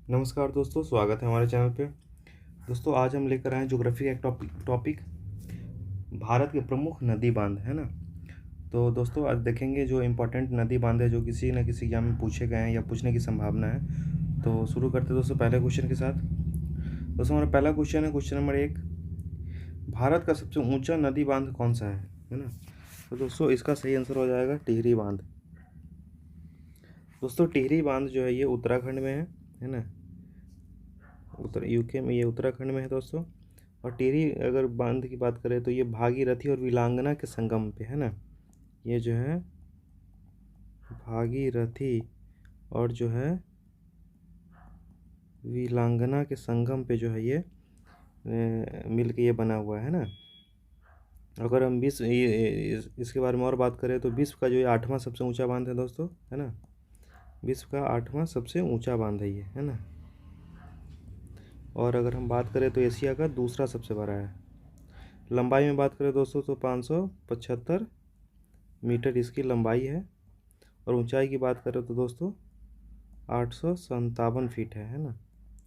नमस्कार दोस्तों, स्वागत है हमारे चैनल पे। दोस्तों आज हम लेकर आए हैं ज्योग्राफी का एक टॉपिक भारत के प्रमुख नदी बांध, है ना। तो दोस्तों आज देखेंगे जो इम्पोर्टेंट नदी बांध है जो किसी न किसी एग्जाम में पूछे गए हैं या पूछने की संभावना है। तो शुरू करते हैं दोस्तों पहले क्वेश्चन के साथ। दोस्तों हमारा पहला क्वेश्चन है क्वेश्चन नंबर 1, भारत का सबसे ऊंचा नदी बांध कौन सा है ना। तो दोस्तों इसका सही आंसर हो जाएगा टिहरी बांध। दोस्तों टिहरी बांध जो है ये उत्तराखंड में है ना। यूके में, ये उत्तराखंड में है दोस्तों। और टिहरी अगर बांध की बात करें तो ये भागीरथी और विलांगना के संगम पे है ना। ये जो है भागीरथी और जो है विलांगना के संगम पे जो है ये मिल के ये बना हुआ है ना। अगर हम विश्व इसके बारे में और बात करें तो विश्व का जो ये 8वां सबसे ऊंचा बांध है दोस्तों, है ना। विश्व का 8वां सबसे ऊंचा बांध है ये, है ना। और अगर हम बात करें तो एशिया का दूसरा सबसे बड़ा है। लंबाई में बात करें दोस्तों तो 575 मीटर इसकी लंबाई है। और ऊंचाई की बात करें तो दोस्तों 857 फीट है ना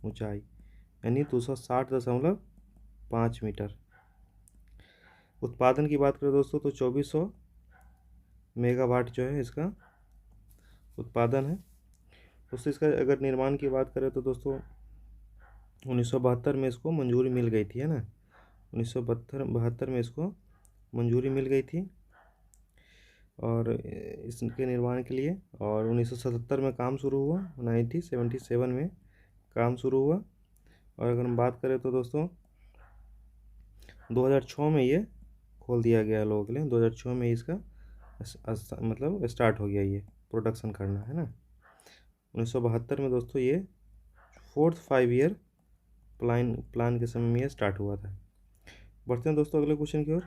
ऊंचाई, यानी 260.5 मीटर। उत्पादन की बात करें दोस्तों तो 2400 मेगावाट जो है इसका उत्पादन है। दोस्तों इसका अगर निर्माण की बात करें तो दोस्तों 1972 में इसको मंजूरी मिल गई थी, है ना। 1972 में इसको मंजूरी मिल गई थी और इसके निर्माण के लिए। और 1977 में काम शुरू हुआ, 1977 में काम शुरू हुआ। और अगर हम बात करें तो दोस्तों 2006 में ये खोल दिया गया लोगों के लिए। 2006 में इसका मतलब स्टार्ट हो गया ये प्रोडक्शन करना, है ना। 1972 में दोस्तों ये 4th 5 ईयर प्लान के समय में ये स्टार्ट हुआ था। बढ़ते हैं दोस्तों अगले क्वेश्चन की ओर।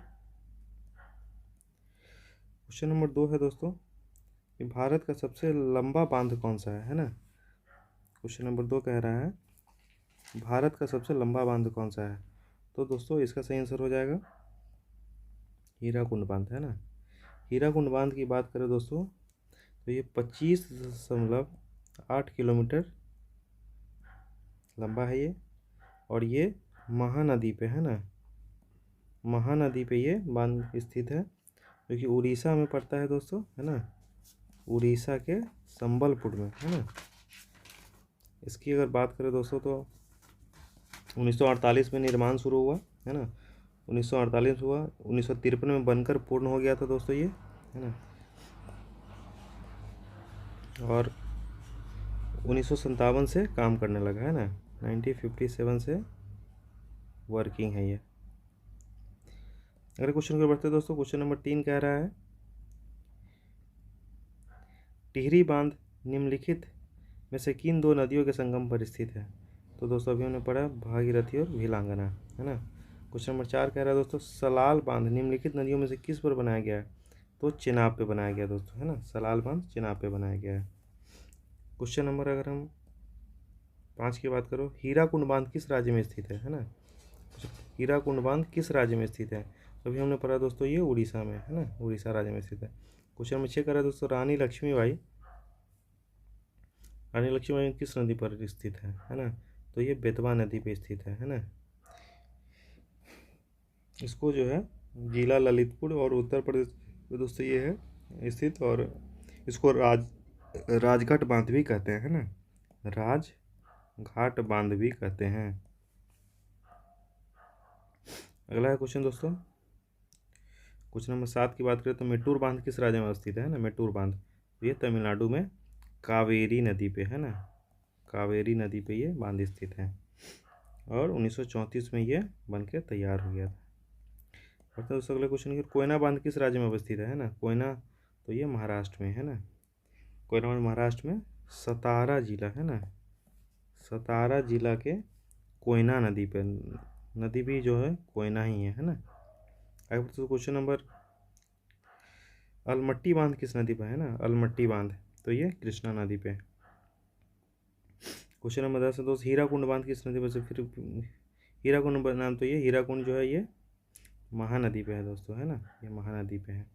क्वेश्चन नंबर 2 है दोस्तों कि भारत का सबसे लंबा बांध कौन सा है ना। क्वेश्चन नंबर 2 कह रहा है भारत का सबसे लंबा बांध कौन सा है। तो दोस्तों इसका सही आंसर हो जाएगा हीराकुंड बांध, है ना। हीराकुंड बांध की बात करें दोस्तों तो ये 25.8 किलोमीटर लंबा है ये। और ये महानदी पे, है ना। महानदी पे ये बांध स्थित है जो कि उड़ीसा में पड़ता है दोस्तों, है ना। उड़ीसा के संबलपुर में, है ना। इसकी अगर बात करें दोस्तों तो 1948 में निर्माण शुरू हुआ, है ना। 1948 हुआ, 1953 में बनकर पूर्ण हो गया था दोस्तों ये, है ना। और 1957 से काम करने लगा, है ना। 1957 से वर्किंग है ये। अगले क्वेश्चन को बढ़ते दोस्तों। क्वेश्चन नंबर 3 कह रहा है टिहरी बांध निम्नलिखित में से किन दो नदियों के संगम पर स्थित है। तो दोस्तों अभी हमने पढ़ा भागीरथी और विलांगना, है ना। क्वेश्चन नंबर 4 कह रहा है दोस्तों सलाल बांध निम्नलिखित नदियों में से किस पर बनाया गया है। तो चेनाब पे बनाया गया दोस्तों, है ना। सलाल बांध चेनाब पे बनाया गया है। क्वेश्चन नंबर अगर हम 5 की बात करो हीराकुंड बांध किस राज्य में स्थित है ना। हीराकुंड बांध किस राज्य में स्थित है। तो अभी हमने पढ़ा दोस्तों ये उड़ीसा में, है ना। उड़ीसा राज्य में स्थित है। क्वेश्चन नंबर 6 करा दोस्तों रानी लक्ष्मीबाई किस नदी पर स्थित है ना। तो ये बेतवा नदी पे स्थित है ना। इसको जो है जिला ललितपुर और उत्तर प्रदेश में दोस्तों ये है स्थित। और इसको राजघाट बांध भी कहते हैं, है ना। राजघाट बांध भी कहते हैं। अगला है क्वेश्चन दोस्तों। क्वेश्चन नंबर 7 की बात करें तो मेट्टूर बांध किस राज्य में अवस्थित है ना। मेट्टूर बांध ये तमिलनाडु में कावेरी नदी पे, है ना। कावेरी नदी पे ये बांध स्थित है और 1934 में ये बन के तैयार हो गया था। बढ़ते दोस्तों अगले क्वेश्चन की कोयना बांध किस राज्य में अवस्थित है ना। कोयना तो ये महाराष्ट्र में, है ना। कोयना महाराष्ट्र में सतारा जिला, है ना। सतारा जिला के कोयना नदी पे, नदी भी जो है कोयना ही है ना। आगे बढ़ते क्वेश्चन नंबर अलमट्टी बांध किस नदी पर है ना। अलमट्टी बांध तो ये कृष्णा नदी पे। क्वेश्चन नंबर 10 है दोस्त हीराकुंड बांध किस नदी पर से। फिर हीराकुंड नाम तो ये हीराकुंड जो है ये महानदी पे है दोस्तों, है ना। ये महानदी पे है।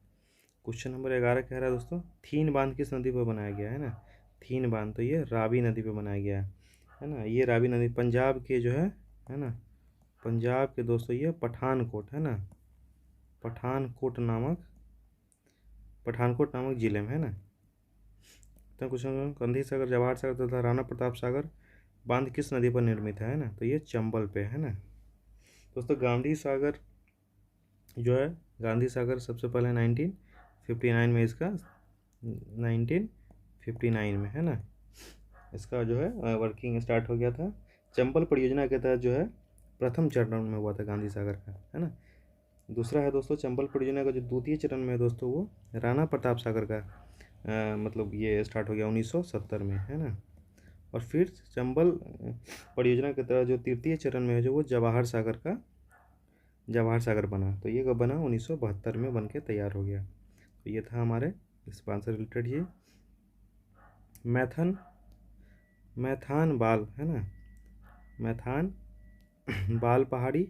क्वेश्चन नंबर 11 कह रहा है दोस्तों थीन बांध किस नदी पर बनाया गया है ना। थीन बांध तो ये रावी नदी पे बनाया गया है। है ना। ये रावी नदी पंजाब के जो है ना, पंजाब के दोस्तों ये पठानकोट है ना, पठानकोट नामक जिले में है ना। तो कुछ गांधी सागर, जवाहर सागर तथा राणा प्रताप सागर बांध किस नदी पर निर्मित है ना, तो ये चंबल पे है ना। दोस्तों गांधी सागर जो है, गांधी सागर सबसे पहले 1959 में इसका 1959 में है ना, इसका जो है वर्किंग स्टार्ट हो गया था। चंबल परियोजना के तहत जो है प्रथम चरण में हुआ था गांधी सागर का, है ना। दूसरा है दोस्तों चंबल परियोजना का जो द्वितीय चरण में है दोस्तों, वो राणा प्रताप सागर का मतलब ये स्टार्ट हो गया 1970 में, है ना। और फिर चंबल परियोजना के तहत जो तृतीय चरण में है जो वो जवाहर सागर बना, तो ये कब बना 1972 में बन के तैयार हो गया। तो ये था हमारे इस बात से रिलेटेड ये मैथान बाल है ना, मैथान बाल पहाड़ी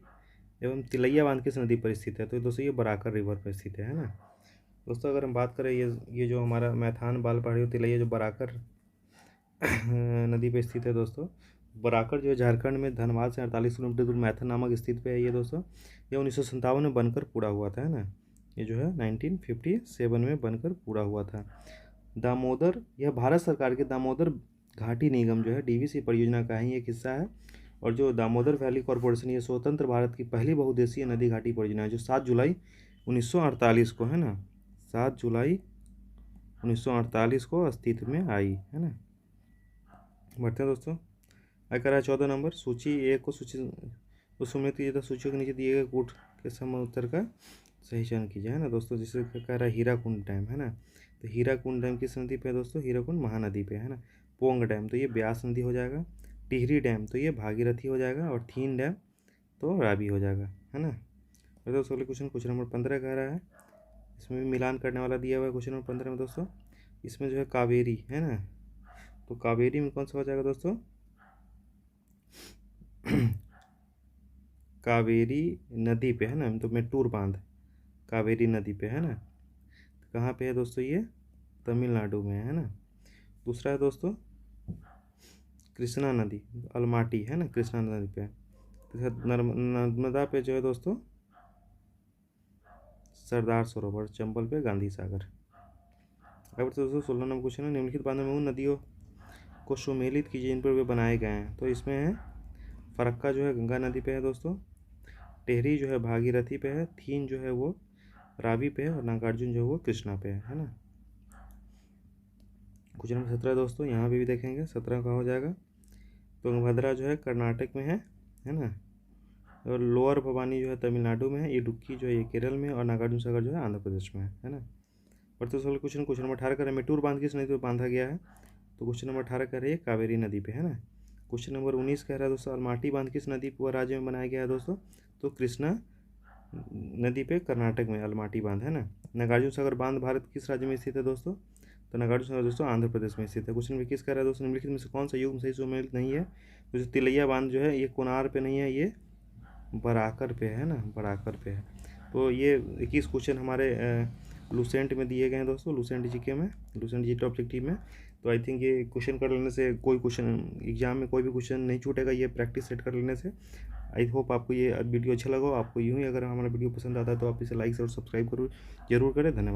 एवं तिलैया बांध किस नदी पर स्थित है, तो दोस्तों ये बराकर रिवर पर स्थित है ना। दोस्तों अगर हम बात करें ये जो हमारा मैथान बाल पहाड़ी और तिलैया जो बराकर नदी पे स्थित है दोस्तों, बराकर जो है झारखंड में धनबाद से 48 किलोमीटर दूर मैथन नामक स्थित पे है ये दोस्तों। ये 1957 में बनकर पूरा हुआ था, है ना। ये जो है 1957 में बनकर पूरा हुआ था। दामोदर, यह भारत सरकार के दामोदर घाटी निगम जो है डीवीसी परियोजना का ही एक हिस्सा है। और जो दामोदर वैली कॉरपोरेशन, ये स्वतंत्र भारत की पहली बहुउद्देशीय नदी घाटी परियोजना है जो 7 जुलाई 1948 को, है ना, 7 जुलाई 1948 को अस्तित्व में आई, है ना। बढ़ते हैं दोस्तों। अगर है 14 नंबर, सूची ए को सूचियों के नीचे दिए गए कूट के सम उत्तर का सही चयन कीजिए, है ना दोस्तों। जिसे कह रहा है हीराकुंड डैम, है ना, तो हीराकुंड डैम किस नदी पे है दोस्तों, हीराकुंड महानदी पे, है ना। पोंग डैम तो ये ब्यास नदी हो जाएगा। टिहरी डैम तो ये भागीरथी हो जाएगा। और थीन डैम तो रावी हो जाएगा, है ना। और दोस्तों अगले क्वेश्चन नंबर 15 कह रहा है, इसमें भी मिलान करने वाला दिया हुआ है क्वेश्चन नंबर 15 में दोस्तों। इसमें जो है कावेरी है ना, तो कावेरी में कौन सा हो जाएगा दोस्तों कावेरी नदी पे, है ना, तो मेट्टूर बांध कावेरी नदी पे, है ना। कहाँ पे है दोस्तों ये, तमिलनाडु में, है ना। दूसरा है दोस्तों कृष्णा नदी अलमाटी, है ना, कृष्णा नदी पे। नर्मदा पे जो है दोस्तों सरदार सरोवर, चंबल पे गांधी सागर। अब दोस्तों 16 नंबर क्वेश्चन है, निम्नलिखित बांधों में उन नदियों को सुमेलित कीजिए जिन पर वे बनाए गए हैं। तो इसमें है फरक्का जो है गंगा नदी पे है दोस्तों, टेहरी जो है भागीरथी पे है, थीन जो है वो रावी पे है, और नागार्जुन जो है वो कृष्णा पे है ना। क्वेश्चन नंबर 17 दोस्तों, यहाँ पे भी देखेंगे 17 का हो जाएगा। तुंगभद्रा जो है कर्नाटक में है ना, और लोअर भवानी जो है तमिलनाडु में है, इडुक्की जो है ये केरल में, और नागार्जुन सागर जो है आंध्र प्रदेश में है ना। बढ़ते सवाल क्वेश्चन नंबर 18 का मेट्टूर बांध किस नदी पर बांधा गया है, तो क्वेश्चन नंबर 18 कह रही है कावेरी नदी पे, है ना। क्वेश्चन नंबर 19 कह रहा है दोस्तों अलमाटी बांध किस नदी पर राज्य में बनाया गया है दोस्तों, तो कृष्णा नदी पे कर्नाटक में अलमाटी बांध, है ना। नागार्जुन सागर बांध भारत किस राज्य में स्थित है दोस्तों, तो नागार्जुन सागर दोस्तों आंध्र प्रदेश में स्थित है। क्वेश्चन नंबर 21 कह रहा है दोस्तों निम्नलिखित में से कौन सा युग्म सही सुमेलित नहीं है, तो जो तिलैया बांध जो है ये कोनार पे नहीं है, ये बराकर पे है ना, बराकर पे है। तो ये 21 क्वेश्चन हमारे लूसेंट में दिए गए हैं दोस्तों, लूसेंट जीके में, लूसेंट जीके ऑब्जेक्टिव में। तो आई थिंक ये क्वेश्चन कर लेने से कोई क्वेश्चन एग्जाम में कोई भी क्वेश्चन नहीं छूटेगा, ये प्रैक्टिस सेट कर लेने से। आई होप आपको ये वीडियो अच्छा लगा। आपको यूँ ही अगर हमारा वीडियो पसंद आता है तो आप इसे लाइक और सब्सक्राइब जरूर करें। धन्यवाद।